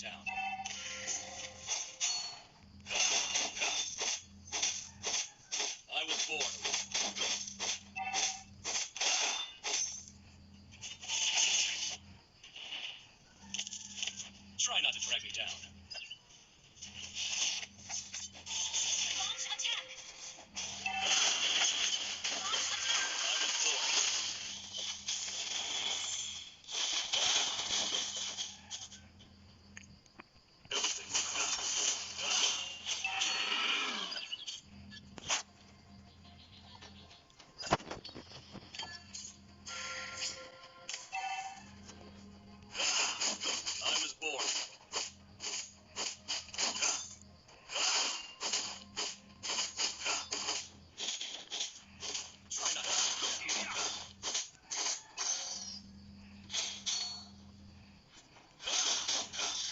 down. I was born. Try not to drag me down. Launch attack! I was born. Everything will come. I was born. Try not to.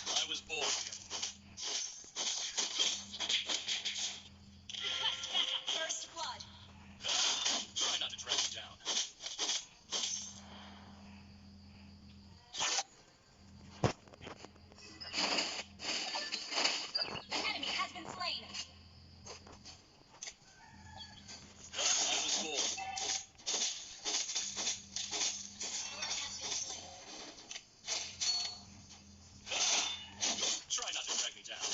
I was born. Request backup. First blood. Try not to drag me down. An enemy has been slain. I was born. Ally has been slain. Try not to drag me down.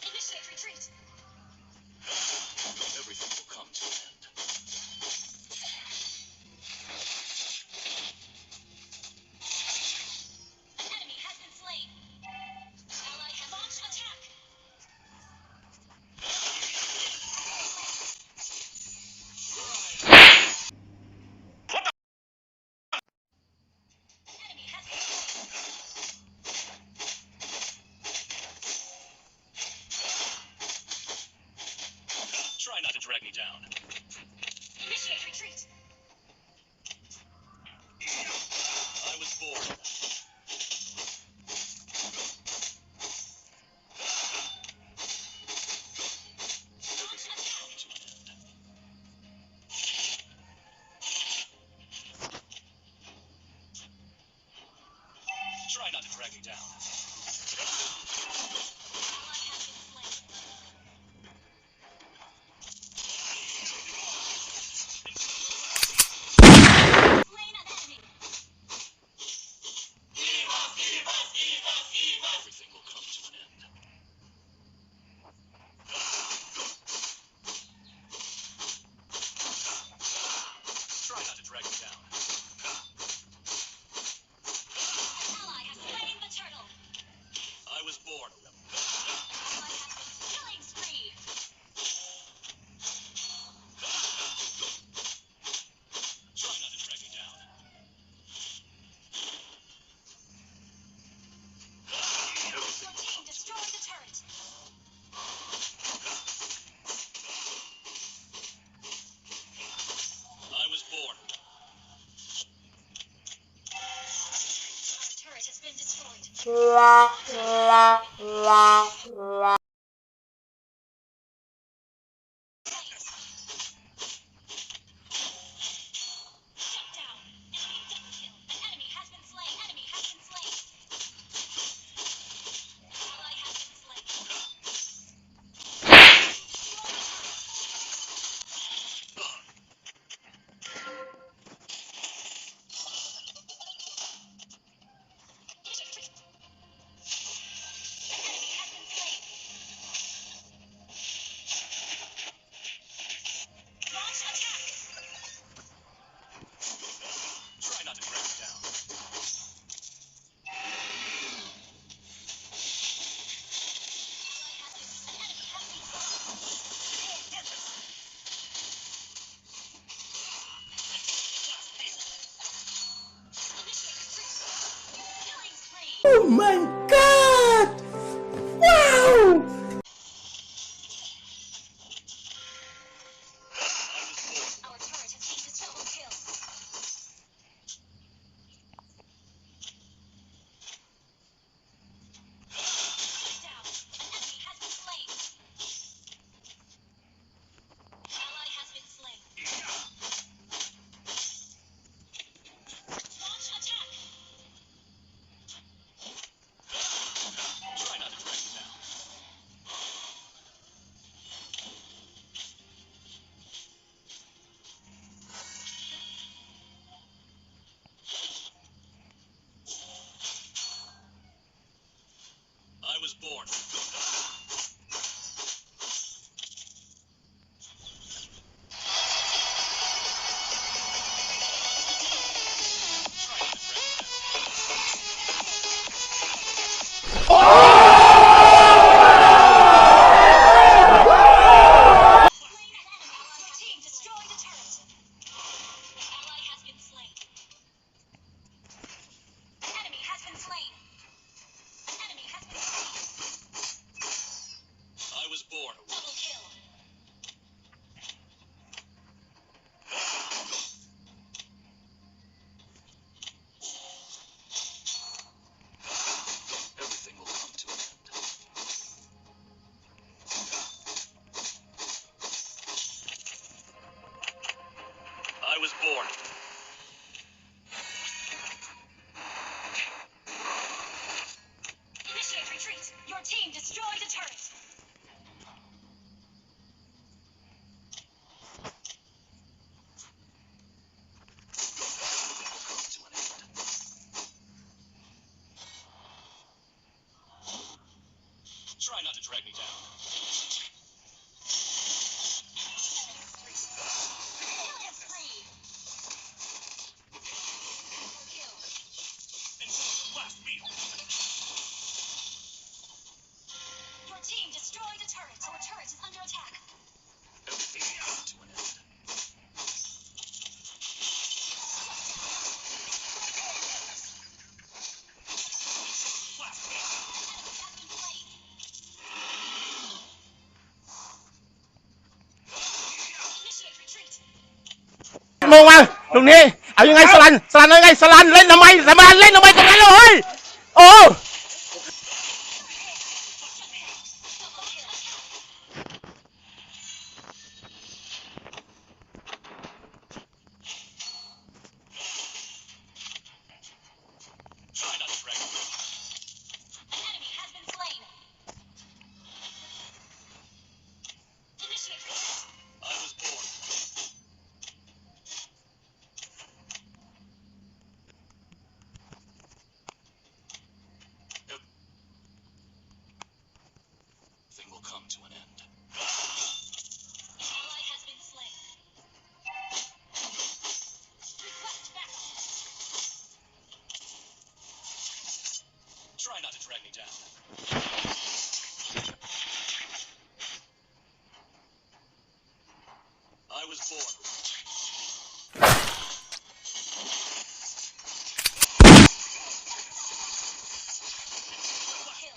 Initiate retreat. Everything will come to an end. An enemy has been slain. Ally has launched attack. Enemy has been slain. Try not to drag me down. Initiate retreat. I was born. Launch attack. Come to an end. Try not to drag me down. Ally has been slain. Slain an enemy. Everything will come to an end. Try not to drag me down. An ally has slain the turtle. I was born. Ally has been killing spree. Try not to drag me down. Your Everything will team come to destroyed the turret. I was born. Our turret has been destroyed. Shut down. Enemy double kill. An enemy has been slain. Enemy has been slain. Ally has been slain. Enemy has been slain. Launch attack. Try not to drag me down. An enemy has been slain. Initiate retreat. Killing spree. Oh my god! Wow! I was born. Our turret has been double kill. Shut down. An enemy has been slain. Ally has been slain. Launch attack. ลงมาตรงนี้เอายังไงสลันเอายังไงสลันเล่นทำไมเล่นทำไมตรงนั้นเลยเฮ้ยโอ้ Try not to drag me down. An enemy has been slain. Initiate retreat. I was born. Everything will come to an end. An ally has been slain. Request backup. Try not to drag me down. I was born. Double kill.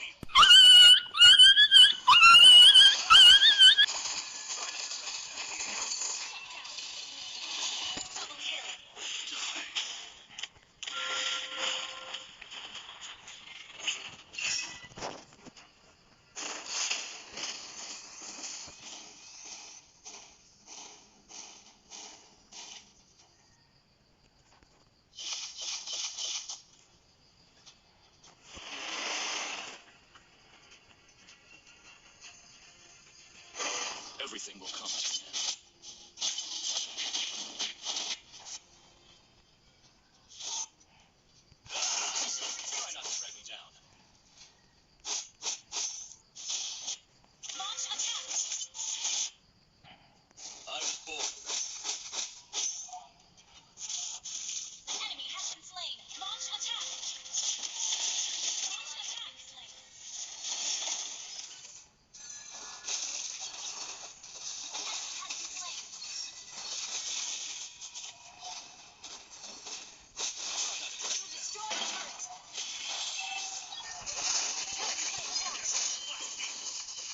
Everything will come to an end. Try not to drag me down. Launch attack. I was born. An enemy has been slain. Launch attack. Launch attack. Slain. Has been slain. Try not to drag me down. Destroy the turret.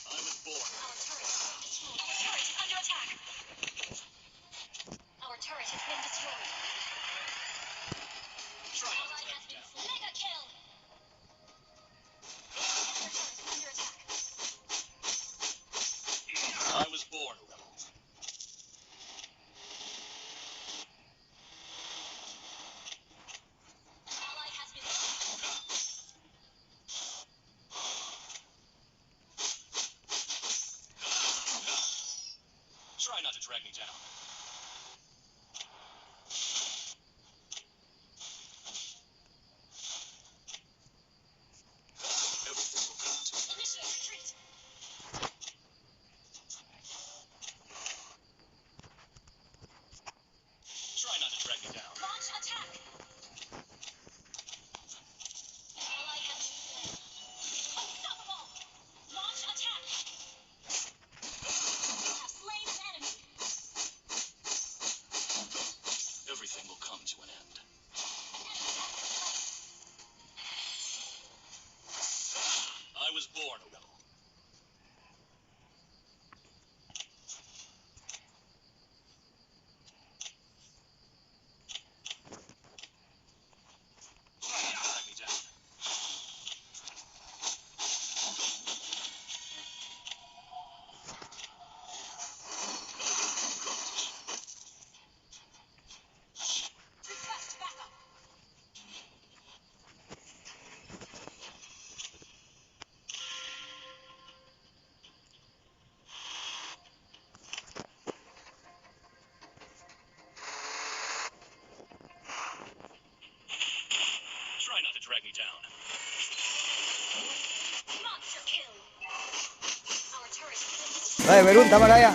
I was born. Our turret has been destroyed. Our turret is under attack. Our turret has been destroyed. Try not to Ally drag has me been down. slain. Mega kill. Our turret is under attack. I was born, rebel. An ally has been slain. Try not to drag me down. Everything will come to an end. Initiate retreat. Try not to drag me down. Launch attack. An ally has been slain. Unstoppable. Launch attack. You have slain an enemy. Everything will come to an end. An enemy has been slain. I was born, a rebel. Try not to drag me down. Request backup. Try not to drag me down. Monster kill. Our turret has been destroyed. เฮ้ยวัยรุ่นทำอะไรอ่ะ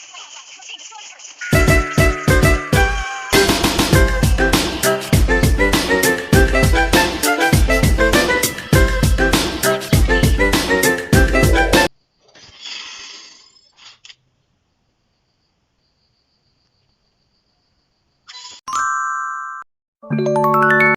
Enjoy your life. Protein destroy turret. Wow!